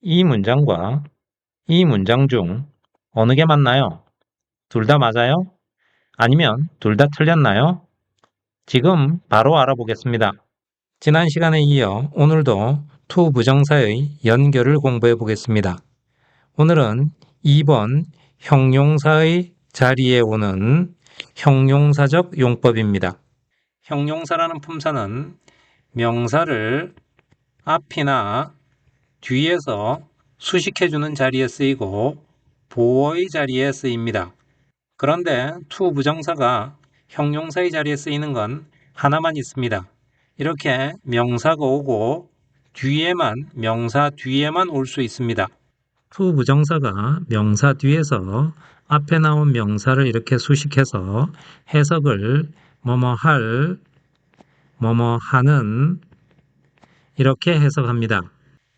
이 문장과 이 문장 중 어느 게 맞나요? 둘 다 맞아요? 아니면 둘 다 틀렸나요? 지금 바로 알아보겠습니다. 지난 시간에 이어 오늘도 to 부정사의 연결을 공부해 보겠습니다. 오늘은 2번 형용사의 자리에 오는 형용사적 용법입니다. 형용사라는 품사는 명사를 앞이나 뒤에서 수식해주는 자리에 쓰이고 보어의 자리에 쓰입니다. 그런데 to 부정사가 형용사의 자리에 쓰이는 건 하나만 있습니다. 이렇게 명사가 오고 명사 뒤에만 올 수 있습니다. to 부정사가 명사 뒤에서 앞에 나온 명사를 이렇게 수식해서 해석을 뭐뭐 할, 뭐뭐 하는 이렇게 해석합니다.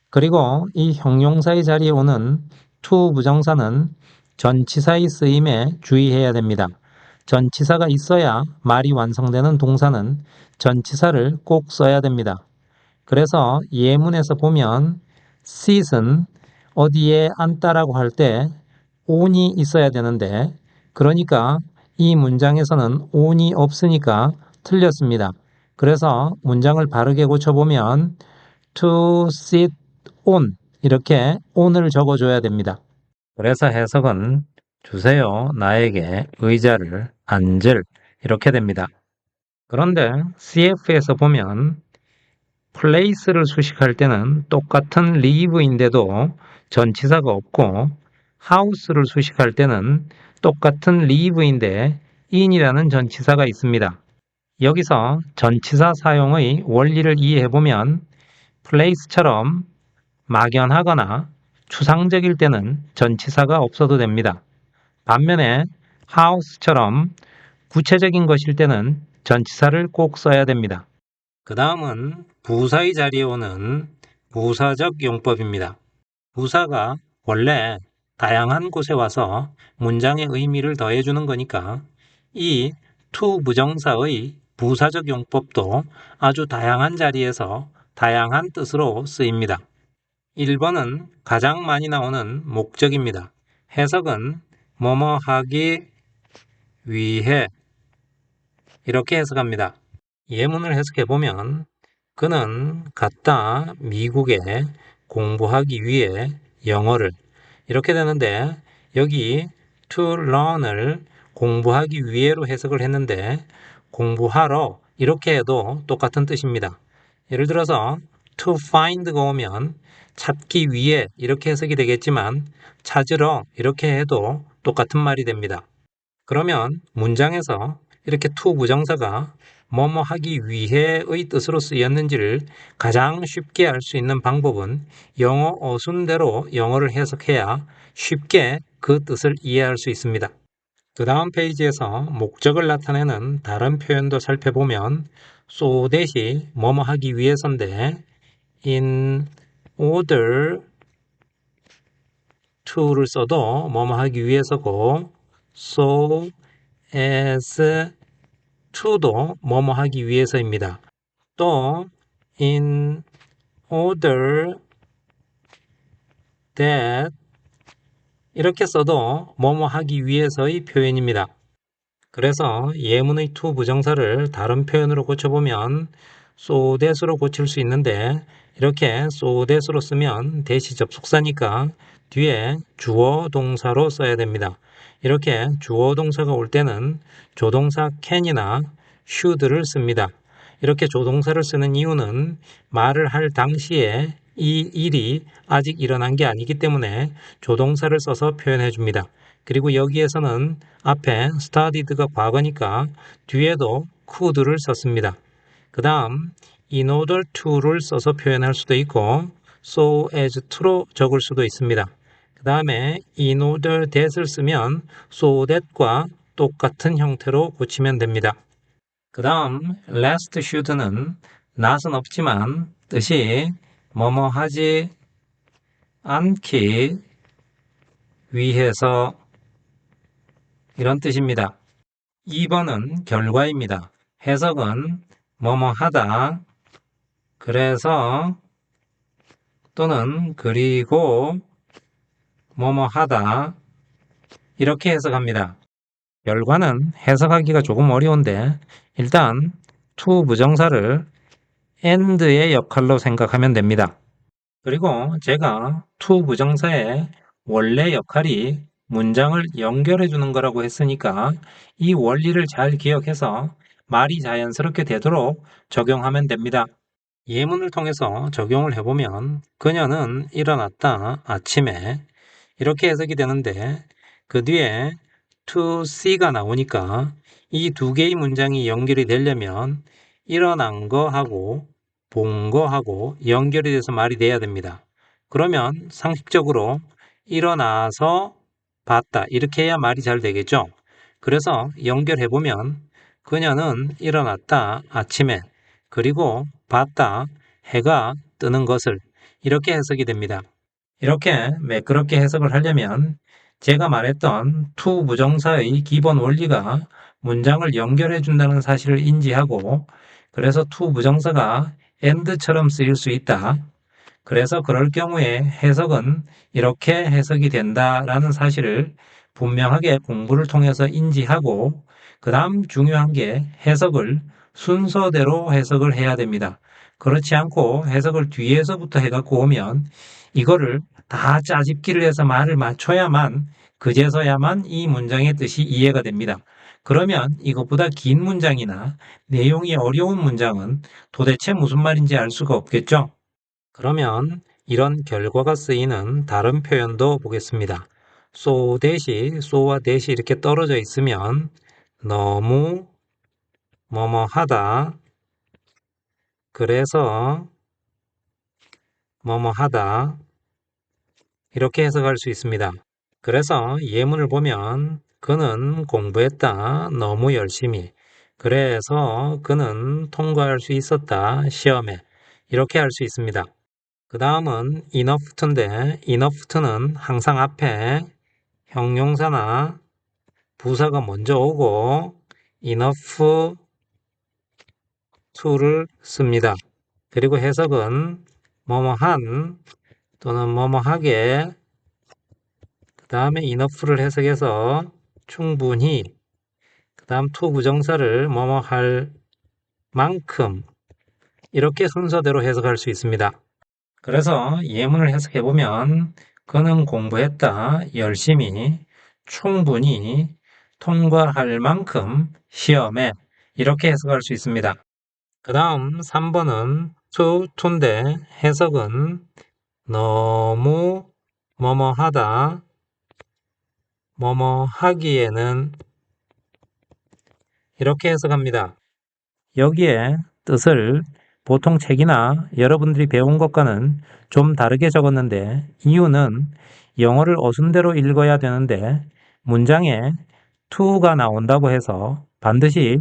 그리고 이 형용사의 자리에 오는 to 부정사는 전치사의 쓰임에 주의해야 됩니다. 전치사가 있어야 말이 완성되는 동사는 전치사를 꼭 써야 됩니다. 그래서 예문에서 보면 sit은 어디에 앉다라고 할 때 on이 있어야 되는데 그러니까 이 문장에서는 on이 없으니까 틀렸습니다. 그래서 문장을 바르게 고쳐보면 to sit on 이렇게 on을 적어줘야 됩니다. 그래서 해석은 주세요 나에게 의자를 앉을 이렇게 됩니다. 그런데 CF에서 보면 place를 수식할 때는 똑같은 live인데도 전치사가 없고 house를 수식할 때는 똑같은 live인데 in이라는 전치사가 있습니다. 여기서 전치사 사용의 원리를 이해해보면 place처럼 막연하거나 추상적일 때는 전치사가 없어도 됩니다. 반면에 house처럼 구체적인 것일 때는 전치사를 꼭 써야 됩니다. 그 다음은 부사의 자리에 오는 부사적 용법입니다. 부사가 원래 다양한 곳에 와서 문장의 의미를 더해주는 거니까 이 to 부정사의 부사적 용법도 아주 다양한 자리에서 다양한 뜻으로 쓰입니다. 1번은 가장 많이 나오는 목적입니다. 해석은 뭐뭐 하기 위해 이렇게 해석합니다. 예문을 해석해보면 그는 갔다 미국에 공부하기 위해 영어를 이렇게 되는데 여기 to learn을 공부하기 위해로 해석을 했는데 공부하러 이렇게 해도 똑같은 뜻입니다. 예를 들어서 to find가 오면 찾기 위해 이렇게 해석이 되겠지만 찾으러 이렇게 해도 똑같은 말이 됩니다. 그러면 문장에서 이렇게 to 부정사가 뭐뭐 하기 위해의 뜻으로 쓰였는지를 가장 쉽게 알 수 있는 방법은 영어 어순대로 영어를 해석해야 쉽게 그 뜻을 이해할 수 있습니다. 그 다음 페이지에서 목적을 나타내는 다른 표현도 살펴보면 so that이 뭐뭐 하기 위해서인데 in order to를 써도 뭐뭐 하기 위해서고 so as to도 뭐뭐 하기 위해서입니다. 또 in order that 이렇게 써도 뭐뭐 하기 위해서의 표현입니다. 그래서 예문의 to 부정사를 다른 표현으로 고쳐보면 so that으로 고칠 수 있는데 이렇게 so that으로 쓰면 that이 접속사니까 뒤에 주어 동사로 써야 됩니다. 이렇게 주어 동사가 올 때는 조동사 can이나 should를 씁니다. 이렇게 조동사를 쓰는 이유는 말을 할 당시에 이 일이 아직 일어난 게 아니기 때문에 조동사를 써서 표현해 줍니다. 그리고 여기에서는 앞에 studied가 과거니까 뒤에도 could를 썼습니다. 그 다음 in order to를 써서 표현할 수도 있고 so as to로 적을 수도 있습니다. 그 다음에 in order that을 쓰면 so that과 똑같은 형태로 고치면 됩니다. 그 다음 last should는 not은 없지만 뜻이 뭐뭐 하지 않기 위해서 이런 뜻입니다. 2번은 결과입니다. 해석은 뭐뭐 하다 그래서 또는 그리고 뭐뭐 하다 이렇게 해석합니다. 결과는 해석하기가 조금 어려운데 일단 to 부정사를 and의 역할로 생각하면 됩니다. 그리고 제가 to 부정사의 원래 역할이 문장을 연결해 주는 거라고 했으니까 이 원리를 잘 기억해서 말이 자연스럽게 되도록 적용하면 됩니다. 예문을 통해서 적용을 해보면 그녀는 일어났다 아침에 이렇게 해석이 되는데 그 뒤에 to see가 나오니까 이 두 개의 문장이 연결이 되려면 일어난 거하고 본 거하고 연결이 돼서 말이 돼야 됩니다. 그러면 상식적으로 일어나서 봤다 이렇게 해야 말이 잘 되겠죠. 그래서 연결해보면 그녀는 일어났다 아침에 그리고 봤다 해가 뜨는 것을 이렇게 해석이 됩니다. 이렇게 매끄럽게 해석을 하려면 제가 말했던 to 부정사의 기본 원리가 문장을 연결해 준다는 사실을 인지하고 그래서 to 부정사가 and처럼 쓰일 수 있다. 그래서 그럴 경우에 해석은 이렇게 해석이 된다라는 사실을 분명하게 공부를 통해서 인지하고 그 다음 중요한 게 해석을 순서대로 해석을 해야 됩니다. 그렇지 않고 해석을 뒤에서부터 해갖고 오면 이거를 다 짜집기를 해서 말을 맞춰야만 그제서야만 이 문장의 뜻이 이해가 됩니다. 그러면 이것보다 긴 문장이나 내용이 어려운 문장은 도대체 무슨 말인지 알 수가 없겠죠? 그러면 이런 결과가 쓰이는 다른 표현도 보겠습니다. so 대시, so와 대시 이렇게 떨어져 있으면 너무 뭐뭐 하다, 그래서 뭐뭐 하다 이렇게 해석할 수 있습니다. 그래서 예문을 보면 그는 공부했다 너무 열심히 그래서 그는 통과할 수 있었다 시험에 이렇게 할 수 있습니다. 그 다음은 enough to인데 enough to는 항상 앞에 형용사나 부사가 먼저 오고 enough to를 씁니다. 그리고 해석은 뭐뭐한 또는 뭐뭐하게 그 다음에 enough를 해석해서 충분히 그 다음 to 부정사를 뭐뭐할 만큼 이렇게 순서대로 해석할 수 있습니다. 그래서 예문을 해석해 보면 그는 공부했다 열심히 충분히 통과할 만큼 시험에 이렇게 해석할 수 있습니다. 그 다음 3번은 to인데 해석은 너무 뭐뭐 하다 뭐뭐 하기에는 이렇게 해석합니다. 여기에 뜻을 보통 책이나 여러분들이 배운 것과는 좀 다르게 적었는데 이유는 영어를 어순대로 읽어야 되는데 문장에 to가 나온다고 해서 반드시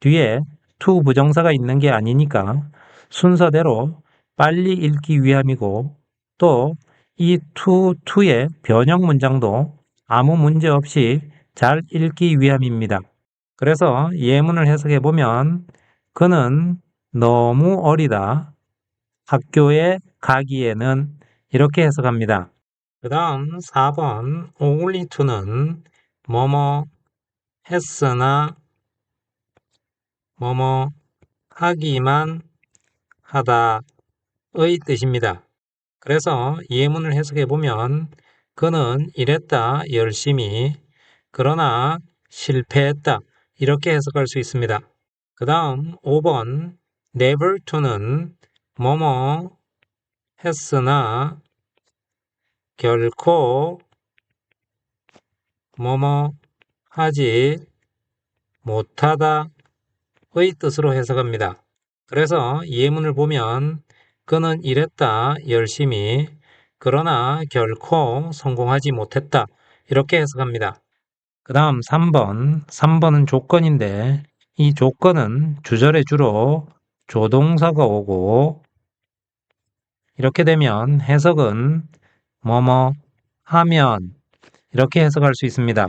뒤에 to 부정사가 있는 게 아니니까 순서대로 빨리 읽기 위함이고 또 이 to의 변형 문장도 아무 문제 없이 잘 읽기 위함입니다. 그래서 예문을 해석해 보면 그는 너무 어리다. 학교에 가기에는 이렇게 해석합니다. 그 다음 4번 only to는 뭐뭐 했으나 뭐뭐 하기만 하다의 뜻입니다. 그래서 예문을 해석해 보면 그는 일했다 열심히 그러나 실패했다 이렇게 해석할 수 있습니다. 그 다음 5번 never to는 뭐뭐 했으나 결코 뭐뭐 하지 못하다의 뜻으로 해석합니다. 그래서 예문을 보면 그는 일했다 열심히 그러나 결코 성공하지 못했다 이렇게 해석합니다. 그 다음 3번은 조건인데 이 조건은 주절에 주로 조동사가 오고 이렇게 되면 해석은 뭐뭐 하면 이렇게 해석할 수 있습니다.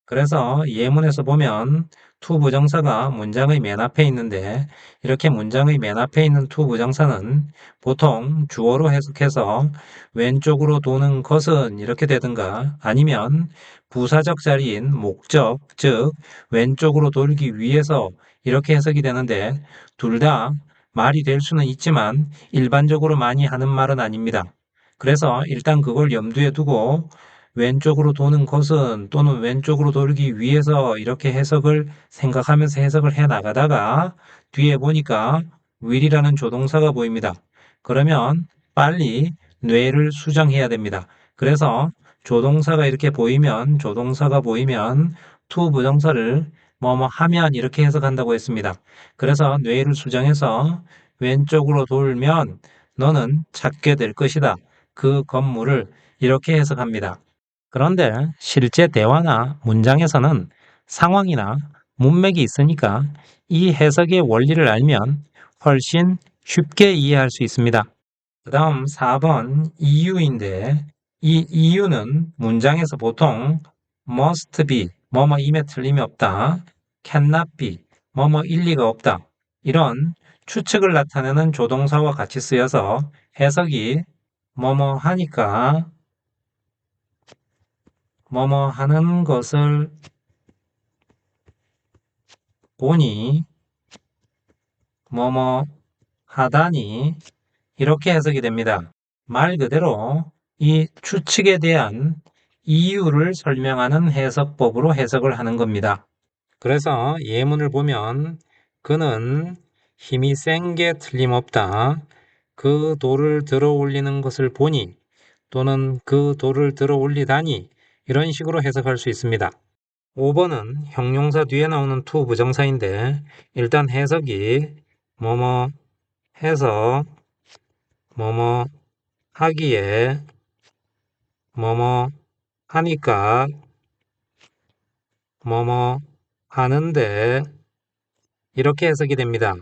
그래서 예문에서 보면 to 부정사가 문장의 맨 앞에 있는데 이렇게 문장의 맨 앞에 있는 to 부정사는 보통 주어로 해석해서 왼쪽으로 도는 것은 이렇게 되든가 아니면 부사적 자리인 목적, 즉 왼쪽으로 돌기 위해서 이렇게 해석이 되는데 둘 다 말이 될 수는 있지만 일반적으로 많이 하는 말은 아닙니다. 그래서 일단 그걸 염두에 두고 왼쪽으로 도는 것은 또는 왼쪽으로 돌기 위해서 이렇게 해석을 생각하면서 해석을 해 나가다가 뒤에 보니까 will이라는 조동사가 보입니다. 그러면 빨리 뇌를 수정해야 됩니다. 그래서 조동사가 보이면 to 부정사를 뭐뭐 하면 이렇게 해석한다고 했습니다. 그래서 뇌를 수정해서 왼쪽으로 돌면 너는 찾게 될 것이다. 그 건물을 이렇게 해석합니다. 그런데 실제 대화나 문장에서는 상황이나 문맥이 있으니까 이 해석의 원리를 알면 훨씬 쉽게 이해할 수 있습니다. 그 다음 4번 이유인데 이 이유는 문장에서 보통 must be, 뭐뭐임에 틀림이 없다, cannot be, 뭐뭐 일리가 없다 이런 추측을 나타내는 조동사와 같이 쓰여서 해석이 뭐뭐 하니까 뭐뭐 하는 것을 보니 뭐뭐 하다니 이렇게 해석이 됩니다. 말 그대로 이 추측에 대한 이유를 설명하는 해석법으로 해석을 하는 겁니다. 그래서 예문을 보면 그는 힘이 센 게 틀림없다. 그 돌을 들어 올리는 것을 보니 또는 그 돌을 들어 올리다니 이런 식으로 해석할 수 있습니다. 5번은 형용사 뒤에 나오는 to 부정사인데 일단 해석이 뭐뭐 해서 뭐뭐 하기에 뭐뭐 하니까 뭐뭐 하는데 이렇게 해석이 됩니다.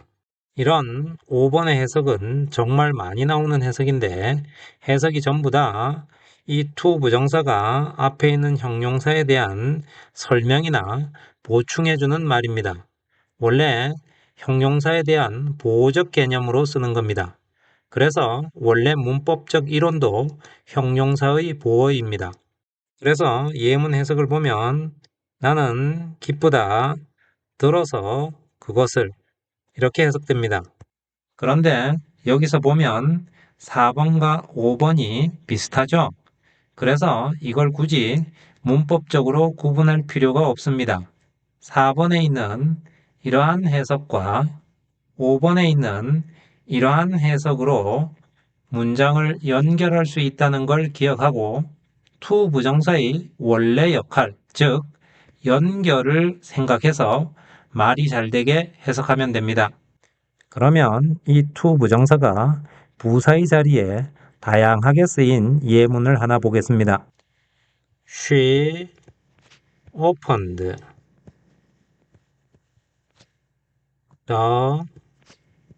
이런 5번의 해석은 정말 많이 나오는 해석인데 해석이 전부 다 이 to 부정사가 앞에 있는 형용사에 대한 설명이나 보충해주는 말입니다. 원래 형용사에 대한 보호적 개념으로 쓰는 겁니다. 그래서 원래 문법적 이론도 형용사의 보어입니다. 그래서 예문 해석을 보면 나는 기쁘다, 들어서 그것을 이렇게 해석됩니다. 그런데 여기서 보면 4번과 5번이 비슷하죠? 그래서 이걸 굳이 문법적으로 구분할 필요가 없습니다. 4번에 있는 이러한 해석과 5번에 있는 이러한 해석으로 문장을 연결할 수 있다는 걸 기억하고 to 부정사의 원래 역할, 즉 연결을 생각해서 말이 잘 되게 해석하면 됩니다. 그러면 이 to 부정사가 부사의 자리에 다양하게 쓰인 예문을 하나 보겠습니다. She opened the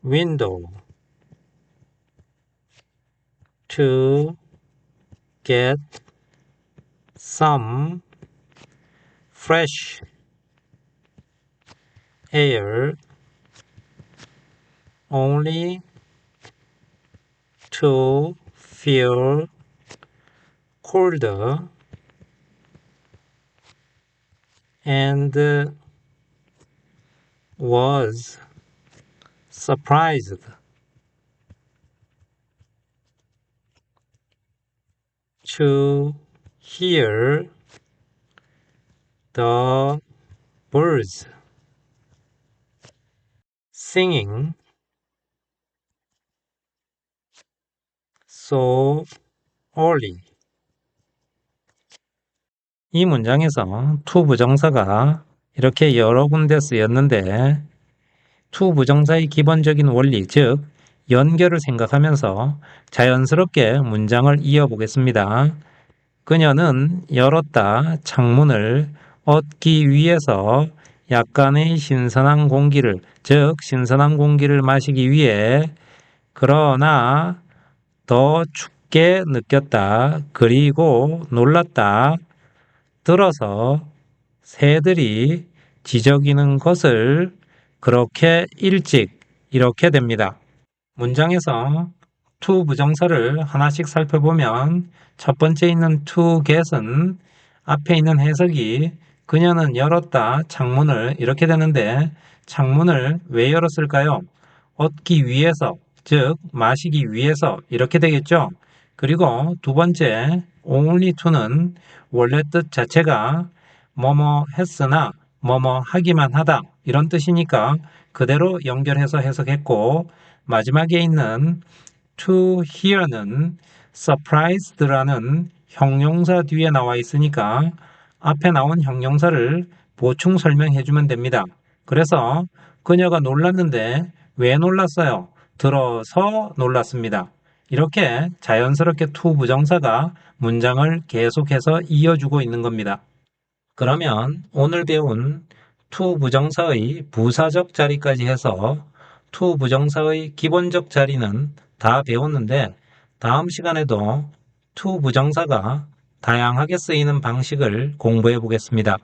window to get some fresh air only to feel colder and was surprised to hear the birds singing so early. 이 문장에서 to 부정사가 이렇게 여러 군데 쓰였는데 to 부정사의 기본적인 원리, 즉 연결을 생각하면서 자연스럽게 문장을 이어보겠습니다. 그녀는 열었다 창문을 얻기 위해서 약간의 신선한 공기를, 즉 신선한 공기를 마시기 위해 그러나 더 춥게 느꼈다. 그리고 놀랐다. 들어서 새들이 지저귀는 것을 그렇게 일찍 이렇게 됩니다. 문장에서 to 부정사를 하나씩 살펴보면 첫 번째 있는 to get은 앞에 있는 해석이 그녀는 열었다 창문을 이렇게 되는데 창문을 왜 열었을까요? 얻기 위해서, 즉 마시기 위해서 이렇게 되겠죠. 그리고 두 번째 only to는 원래 뜻 자체가 뭐뭐 했으나 뭐뭐 하기만 하다 이런 뜻이니까 그대로 연결해서 해석했고 마지막에 있는 to hear는 surprised라는 형용사 뒤에 나와 있으니까 앞에 나온 형용사를 보충 설명해주면 됩니다. 그래서 그녀가 놀랐는데 왜 놀랐어요? 들어서 놀랐습니다. 이렇게 자연스럽게 to 부정사가 문장을 계속해서 이어주고 있는 겁니다. 그러면 오늘 배운 to 부정사의 부사적 자리까지 해서 to 부정사의 기본적 자리는 다 배웠는데 다음 시간에도 to 부정사가 다양하게 쓰이는 방식을 공부해 보겠습니다.